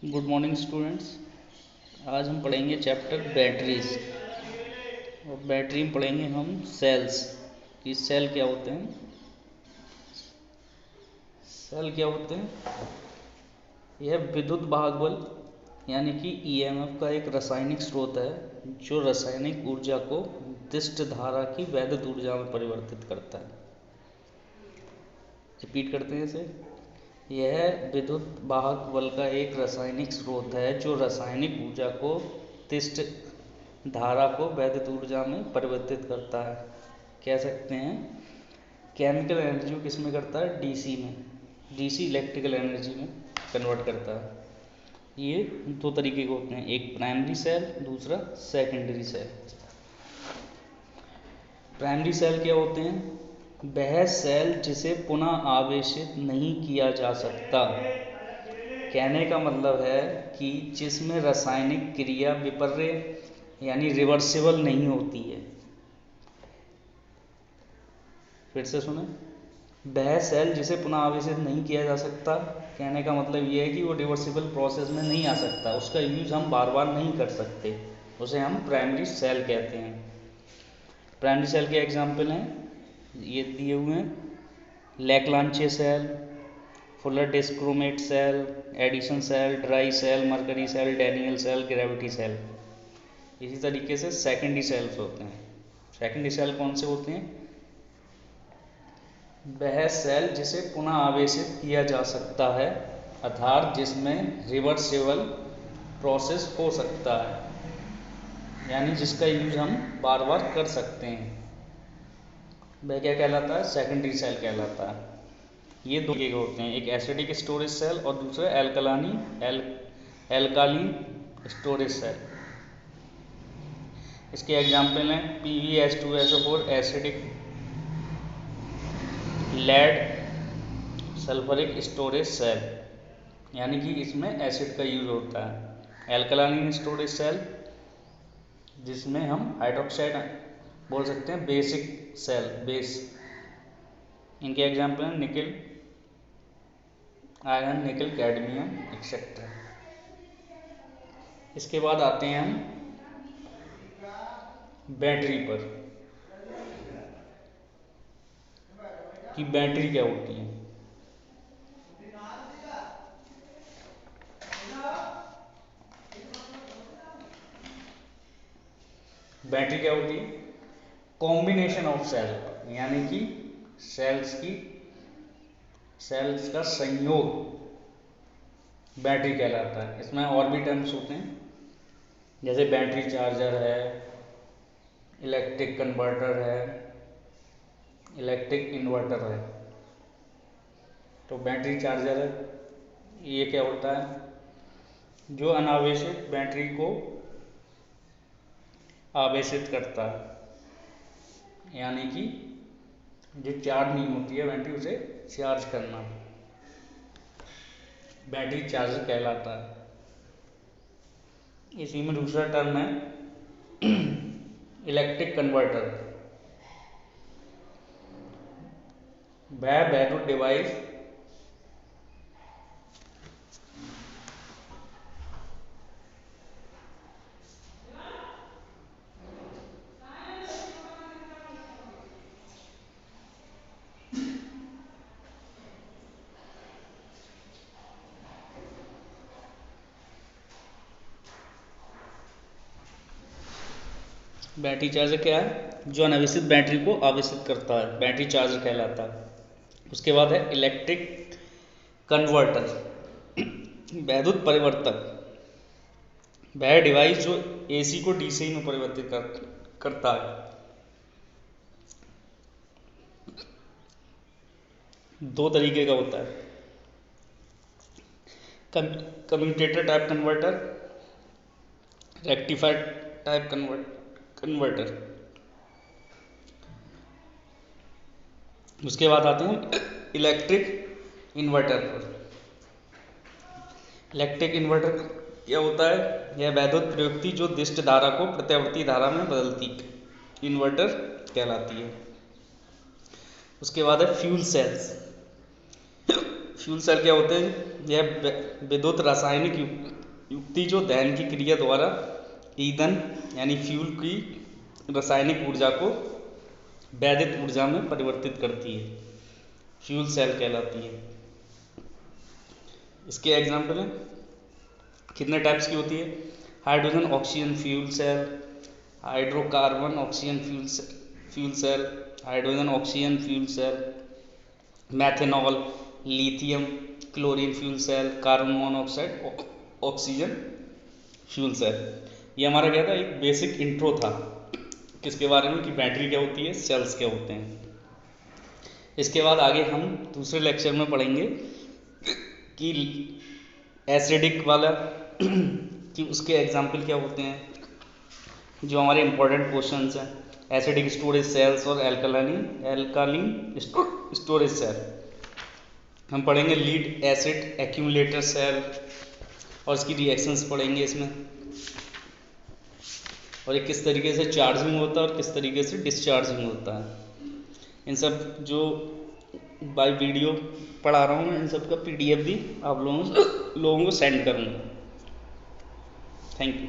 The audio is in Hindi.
Good morning students. आज हम पढ़ेंगे चैप्टर बैटरीज और बैटरी में पढ़ेंगे हम सेल्स कि सेल क्या होते हैं। सेल क्या होते हैं? यह विद्युत वाहक बल यानी कि ईएमएफ का एक रासायनिक स्रोत है जो रासायनिक ऊर्जा को दिष्ट धारा की वैद्युत ऊर्जा में परिवर्तित करता है। रिपीट करते हैं इसे। यह विद्युत वाहक बल का एक रासायनिक स्रोत है जो रासायनिक ऊर्जा को दिष्ट धारा को वैद्युत ऊर्जा में परिवर्तित करता है। कह सकते हैं केमिकल एनर्जी को किस में करता है? डीसी में, डीसी इलेक्ट्रिकल एनर्जी में कन्वर्ट करता है। ये दो तरीके के होते हैं, एक प्राइमरी सेल, दूसरा सेकेंडरी सेल। प्राइमरी सेल क्या होते हैं? वह सेल जिसे पुनः आवेशित नहीं किया जा सकता। कहने का मतलब है कि जिसमें रासायनिक क्रिया विपर्य यानी रिवर्सिबल नहीं होती है। फिर से सुने, वह सेल जिसे पुनः आवेशित नहीं किया जा सकता, कहने का मतलब ये है कि वो रिवर्सिबल प्रोसेस में नहीं आ सकता, उसका यूज हम बार बार नहीं कर सकते, उसे हम प्राइमरी सेल कहते हैं। प्राइमरी सेल के एग्जाम्पल हैं ये दिए हुए हैं, Leclanche cell, fuller dichromate cell, Edison cell, dry cell, mercury cell, Daniell cell, gravity cell. इसी तरीके से सेकेंडरी सेल्स होते हैं। सेकेंडरी सेल कौन से होते हैं? वह सेल जिसे पुनः आवेशित किया जा सकता है, अर्थात जिसमें रिवर्सिबल प्रोसेस हो सकता है, यानी जिसका यूज हम बार बार कर सकते हैं, वह क्या कहलाता है? सेकेंडरी सेल कहलाता है। ये दो तरीके के होते हैं, एक एसिडिक स्टोरेज सेल और दूसरा एल्कालीन स्टोरेज सेल। इसके एग्जाम्पल हैं PbH2SO4 acidic, lead sulphuric storage cell, यानी कि इसमें एसिड का यूज होता है। एल्कलाइन स्टोरेज सेल जिसमें हम हाइड्रोक्साइड बोल सकते हैं, बेसिक सेल, बेस। इनके एग्जाम्पल हैं निकल, आयरन, निकल, कैडमियम एक्सेट्रा। इसके बाद आते हैं हम बैटरी पर कि बैटरी क्या होती है। बैटरी क्या होती है? कॉम्बिनेशन ऑफ सेल, यानी कि सेल्स का संयोग बैटरी कहलाता है। इसमें और भी टर्म्स होते हैं, जैसे बैटरी चार्जर है, इलेक्ट्रिक कन्वर्टर है, इलेक्ट्रिक इन्वर्टर है। तो बैटरी चार्जर है, ये क्या होता है? जो अनावेशित बैटरी को आवेशित करता है, यानी कि जो चार्ज नहीं होती है बैटरी, उसे चार्ज करना, बैटरी चार्जर कहलाता है। इसी में दूसरा टर्म है इलेक्ट्रिक कन्वर्टर। वह वैद्युत डिवाइस बैटरी चार्जर क्या है? जो अनावेशित बैटरी को आवेशित करता है, बैटरी चार्जर कहलाता है। उसके बाद है इलेक्ट्रिक कन्वर्टर, वैद्युत परिवर्तक। वह डिवाइस जो एसी को डीसी में परिवर्तित करता है। दो तरीके का होता है, commutator type converter, rectified type converter. उसके बाद आते हैं इलेक्ट्रिक इन्वर्टर पर। इलेक्ट्रिक इन्वर्टर क्या होता है? यह वैद्युत प्रयुक्ति जो दिष्ट धारा को प्रत्यावर्ती धारा में बदलती इन्वर्टर कहलाती है। उसके बाद है फ्यूल सेल्स। फ्यूल सेल क्या होते हैं? यह विद्युत रासायनिक युक्ति जो दहन की क्रिया द्वारा ईंधन यानी फ्यूल की रासायनिक ऊर्जा को वैद्युत ऊर्जा में परिवर्तित करती है, फ्यूल सेल कहलाती है। इसके एग्जाम्पल हैं, कितने टाइप्स की होती है? Hydrogen oxygen fuel cell, hydrocarbon oxygen fuel cell, hydrogen oxygen fuel cell, methanol, lithium chlorine fuel cell, carbon monoxide oxygen fuel cell. ये हमारा क्या था, एक बेसिक इंट्रो था किसके बारे में, कि बैटरी क्या होती है, सेल्स क्या होते हैं। इसके बाद आगे हम दूसरे लेक्चर में पढ़ेंगे कि एसिडिक वाला कि उसके एग्जाम्पल क्या होते हैं, जो हमारे इंपॉर्टेंट क्वेश्चंस हैं, एसिडिक स्टोरेज सेल्स और एल्कालीन स्टोरेज सेल। हम पढ़ेंगे लीड एसिड एक्यूमुलेटर सेल और इसकी रिएक्शंस पढ़ेंगे इसमें, और ये किस तरीके से चार्जिंग होता है और किस तरीके से डिस्चार्जिंग होता है। इन सब जो बाय वीडियो पढ़ा रहा हूँ मैं, इन सब का PDF भी आप लोगों को सेंड करूँगा। Thank you.